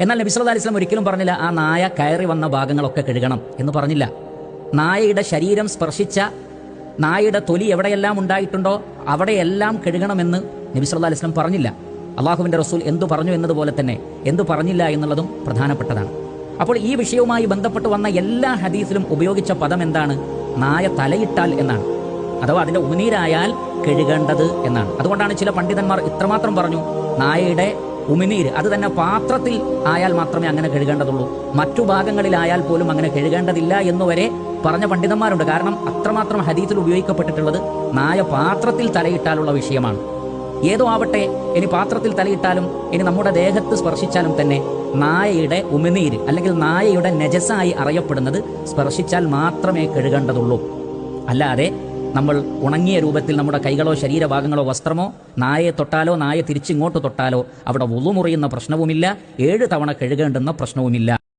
എന്നാൽ നബി സല്ലല്ലാഹു അലൈഹി വസല്ലം ഒരിക്കലും പറഞ്ഞില്ല ആ നായ കയറി വന്ന ഭാഗങ്ങളൊക്കെ കഴുകണം എന്ന് പറഞ്ഞില്ല. നായയുടെ ശരീരം സ്പർശിച്ച, നായയുടെ തൊലി എവിടെയെല്ലാം ഉണ്ടായിട്ടുണ്ടോ അവിടെയെല്ലാം കഴുകണമെന്ന് നബി സല്ലല്ലാഹു അലൈഹി വസല്ലം പറഞ്ഞില്ല. അള്ളാഹുവിൻ്റെ റസൂൽ എന്തു പറഞ്ഞു എന്നതുപോലെ തന്നെ എന്തു പറഞ്ഞില്ല എന്നുള്ളതും പ്രധാനപ്പെട്ടതാണ്. അപ്പോൾ ഈ വിഷയവുമായി ബന്ധപ്പെട്ട് വന്ന എല്ലാ ഹദീസിലും ഉപയോഗിച്ച പദം എന്താണ്? നായ തലയിട്ടാൽ എന്നാണ്, അഥവാ അതിൻ്റെ ഉമിനീരായാൽ കഴുകേണ്ടത് എന്നാണ്. അതുകൊണ്ടാണ് ചില പണ്ഡിതന്മാർ ഇത്രമാത്രം പറഞ്ഞു, നായയുടെ ഉമിനീര് അത് തന്നെ പാത്രത്തിൽ ആയാൽ മാത്രമേ അങ്ങനെ കഴുകേണ്ടതുള്ളൂ, മറ്റു ഭാഗങ്ങളിലായാൽ പോലും അങ്ങനെ കഴുകേണ്ടതില്ല എന്നുവരെ പറഞ്ഞ പണ്ഡിതന്മാരുണ്ട്. കാരണം അത്രമാത്രം ഹദീസിൽ ഉപയോഗിക്കപ്പെട്ടിട്ടുള്ളത് നായ പാത്രത്തിൽ തലയിട്ടാലുള്ള വിഷയമാണ്. ഏതോ ആവട്ടെ, ഇനി പാത്രത്തിൽ തലയിട്ടാലും ഇനി നമ്മുടെ ദേഹത്ത് സ്പർശിച്ചാലും തന്നെ നായയുടെ ഉമിനീര് അല്ലെങ്കിൽ നായയുടെ നജസായി അറിയപ്പെടുന്നത് സ്പർശിച്ചാൽ മാത്രമേ കഴുകേണ്ടതുള്ളൂ. അല്ലാതെ നമ്മൾ ഉണങ്ങിയ രൂപത്തിൽ നമ്മുടെ കൈകളോ ശരീരഭാഗങ്ങളോ വസ്ത്രമോ നായയെ തൊട്ടാലോ നായ തിരിച്ചിങ്ങോട്ട് തൊട്ടാലോ അവിടെ വുളു മുറിയുന്ന പ്രശ്നവുമില്ല, 7 തവണ കഴുകേണ്ടുന്ന പ്രശ്നവുമില്ല.